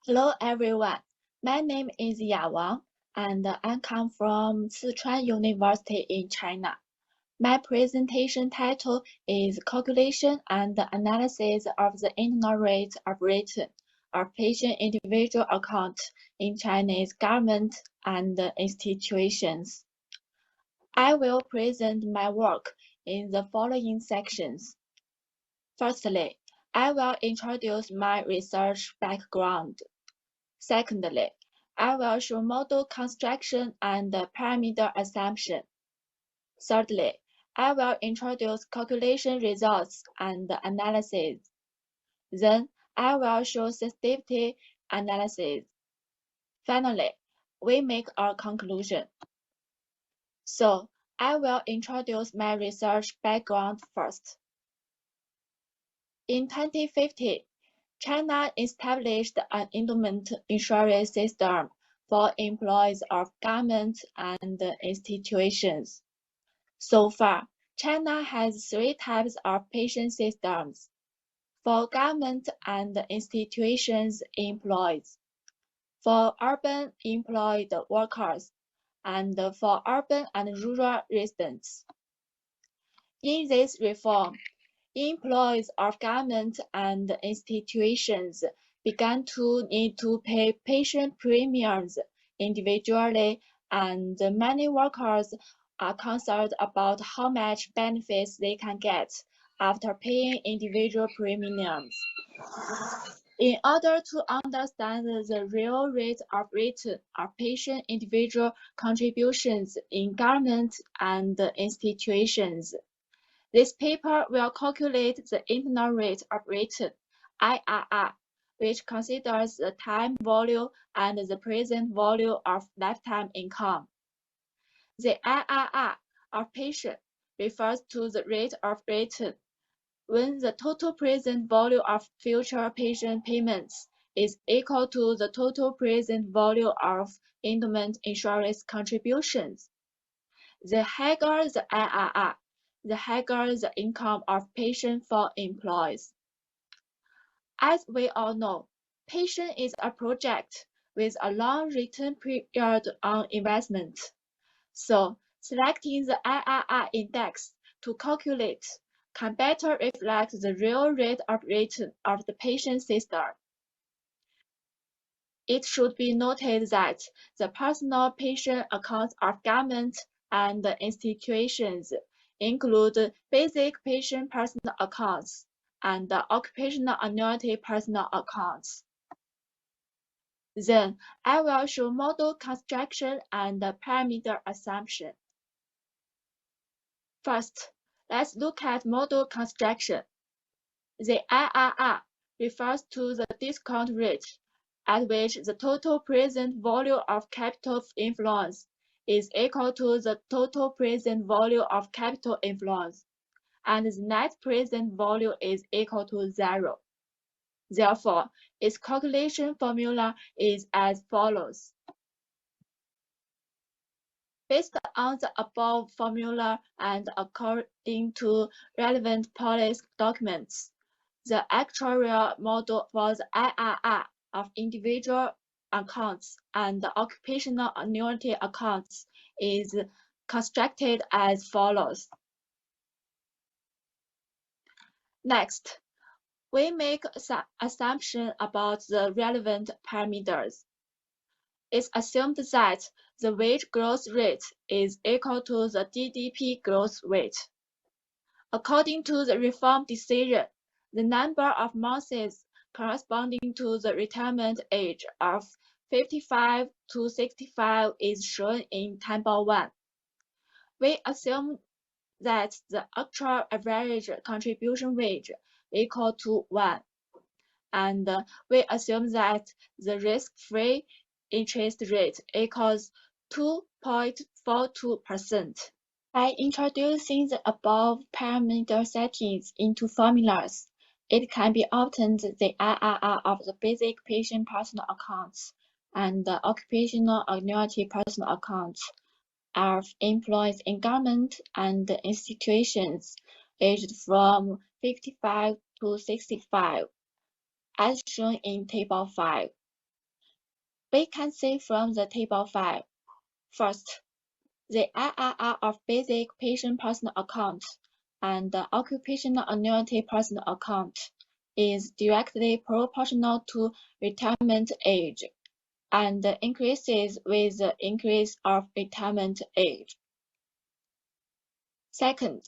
Hello everyone, my name is Ya Wang and I come from Sichuan University in China. My presentation title is Calculation and Analysis of the Internal Rate of Return of Patient Individual Account in Chinese Government and Institutions. I will present my work in the following sections. Firstly, I will introduce my research background. Secondly, I will show model construction and parameter assumption. Thirdly, I will introduce calculation results and analysis. Then I will show sensitivity analysis. Finally, we make our conclusion. So I will introduce my research background first. In 2015, China established an endowment insurance system for employees of government and institutions. So far, China has three types of pension systems: for government and institutions employees, for urban employed workers, and for urban and rural residents. In this reform, employees of government and institutions began to need to pay pension premiums individually, and many workers are concerned about how much benefits they can get after paying individual premiums. In order to understand the real rate of return of patient individual contributions in government and institutions, this paper will calculate the internal rate of return, IRR, which considers the time value and the present value of lifetime income. The IRR of patient refers to the rate of return when the total present value of future patient payments is equal to the total present value of endowment insurance contributions. The higher the IRR, the higher the income of patient for employees. As we all know, patient is a project with a long return period on investment. So selecting the IRR index to calculate can better reflect the real rate of return of the patient system. It should be noted that the personal pension accounts of government and institutions include basic pension personal accounts and occupational annuity personal accounts. Then I will show model construction and parameter assumption. First, let's look at model construction. The IRR refers to the discount rate at which the total present value of capital inflows is equal to the total present value of capital inflows, and the net present value is equal to 0. Therefore, its calculation formula is as follows. Based on the above formula and according to relevant policy documents, the actuarial model for the IRR of individual accounts and occupational annuity accounts is constructed as follows. Next, we make some assumption about the relevant parameters. It's assumed that the wage growth rate is equal to the GDP growth rate. According to the reform decision, the number of months corresponding to the retirement age of 55 to 65 is shown in Table 1. We assume that the actual average contribution wage equal to 1, and we assume that the risk-free interest rate equals 2.42%. By introducing the above parameter settings into formulas, it can be obtained the IRR of the basic pension personal accounts and the occupational annuity personal accounts of employees in government and institutions aged from 55 to 65, as shown in Table 5. We can see from the Table 5. First, the IRR of basic pension personal account and the occupational annuity personal account is directly proportional to retirement age and increases with the increase of retirement age. Second,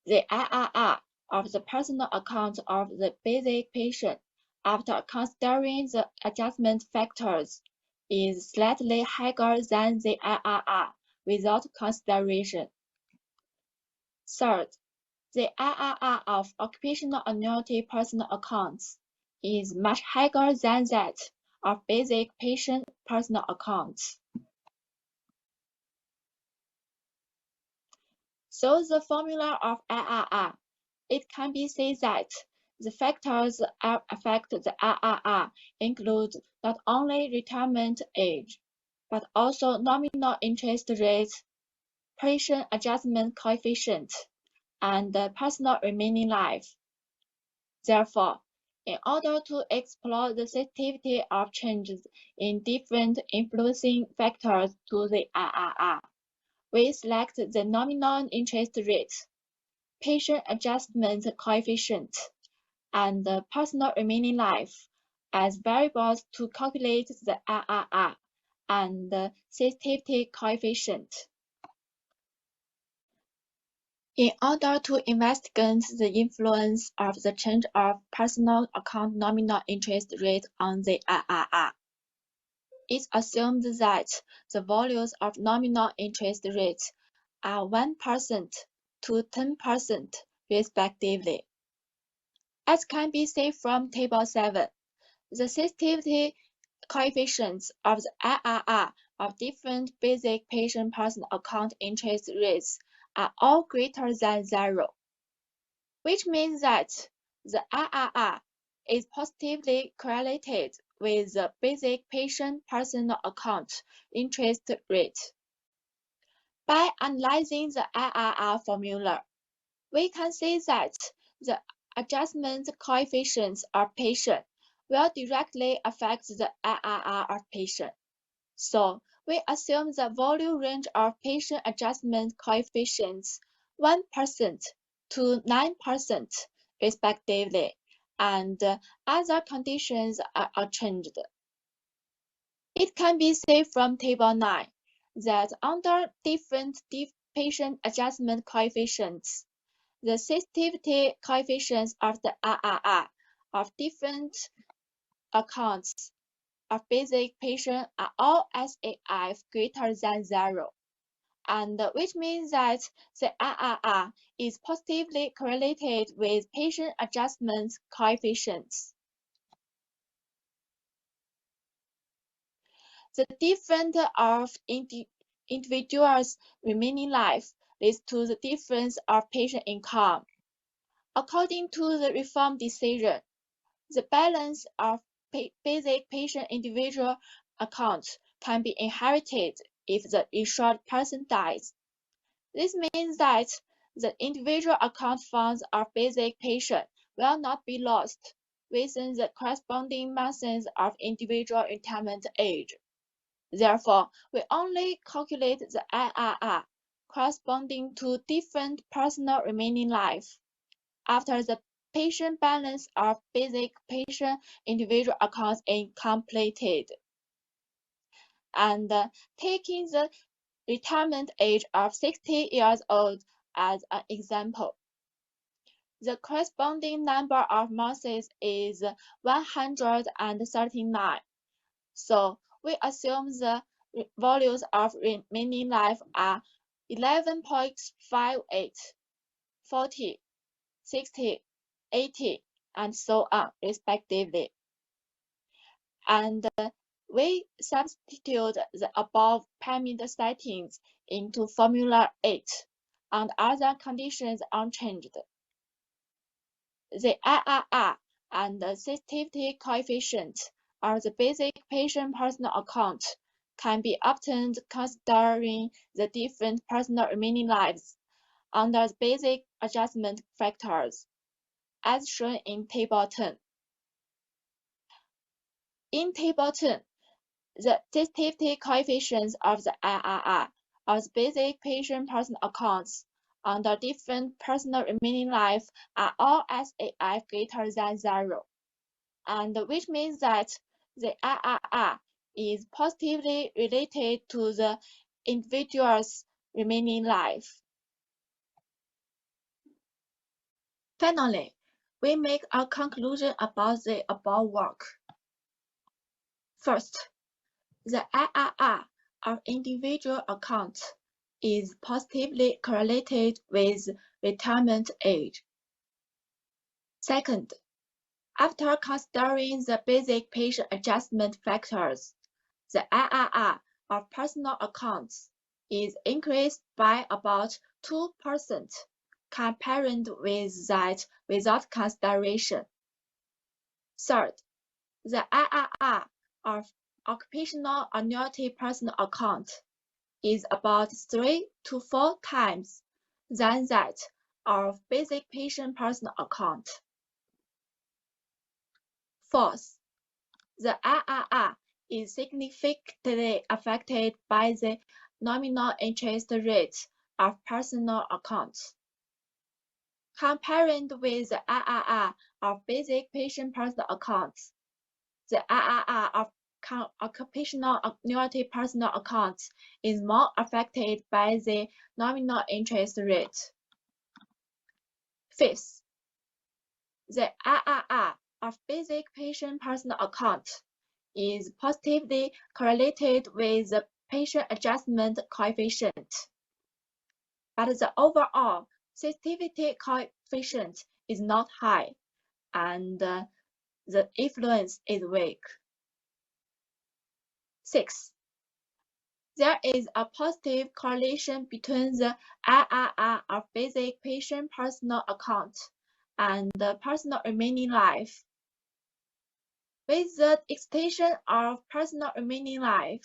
the IRR of the personal account of the basic pension after considering the adjustment factors is slightly higher than the IRR without consideration. Third, the IRR of occupational annuity personal accounts is much higher than that of basic pension personal accounts. So the formula of IRR, it can be said that the factors that affect the IRR include not only retirement age, but also nominal interest rate, pension adjustment coefficient, and the personal remaining life. Therefore, in order to explore the sensitivity of changes in different influencing factors to the IRR, we select the nominal interest rate, pension adjustment coefficient, and the personal remaining life as variables to calculate the IRR and the sensitivity coefficient. In order to investigate the influence of the change of personal account nominal interest rate on the IRR, it's assumed that the values of nominal interest rates are 1% to 10% respectively. As can be seen from Table 7, the sensitivity coefficients of the IRR of different basic pension personal account interest rates are all greater than 0, which means that the IRR is positively correlated with the basic pension personal account interest rate. By analyzing the IRR formula, we can see that the adjustment coefficients of pension will directly affect the IRR of pension. So we assume the volume range of pension adjustment coefficients 1% to 9% respectively, and other conditions are unchanged. It can be seen from Table 9 that under different pension adjustment coefficients, the sensitivity coefficients of the IRR of different accounts of basic pension are all SAF greater than 0, and which means that the IRR is positively correlated with pension adjustment coefficients. The difference of individuals' remaining life leads to the difference of pension income. According to the reform decision, the balance of basic pension individual accounts can be inherited if the insured person dies. This means that the individual account funds of basic pension will not be lost within the corresponding months of individual retirement age. Therefore, we only calculate the IRR corresponding to different personal remaining life after the pension balance of basic pension individual accounts is completed. And taking the retirement age of 60 years old as an example, the corresponding number of months is 139. So we assume the values of remaining life are 11.58, 40, 60, 80, and so on, respectively. And we substitute the above parameter settings into Formula 8, and other conditions unchanged. The IRR and the sensitivity coefficient of the basic pension personal account can be obtained considering the different personal remaining lives under the basic adjustment factors, as shown in Table 10. In Table 10, The sensitivity coefficients of the IRR of the basic patient personal accounts under different personal remaining life are all SAF greater than 0, and which means that the IRR is positively related to the individual's remaining life. Finally, we make a conclusion about the above work. First, the IRR of individual accounts is positively correlated with retirement age. Second, after considering the basic patient adjustment factors, the IRR of personal accounts is increased by about 2% compared with that without consideration. Third, the IRR of occupational annuity personal account is about 3 to 4 times than that of basic patient personal account. Fourth, the IRR is significantly affected by the nominal interest rate of personal accounts. Compared with the IRR of basic patient personal accounts, the IRR of occupational annuity personal accounts is more affected by the nominal interest rate. Fifth, the IRR of basic patient personal account is positively correlated with the patient adjustment coefficient, but the overall sensitivity coefficient is not high, and the influence is weak. Six, there is a positive correlation between the IRR of basic patient personal account and the personal remaining life. With the extension of personal remaining life,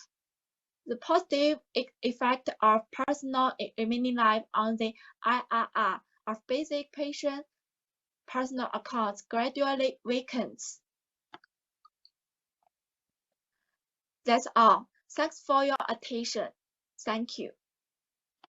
the positive effect of personal remaining life on the IRR of basic patient personal accounts gradually weakens. That's all. Thanks for your attention. Thank you.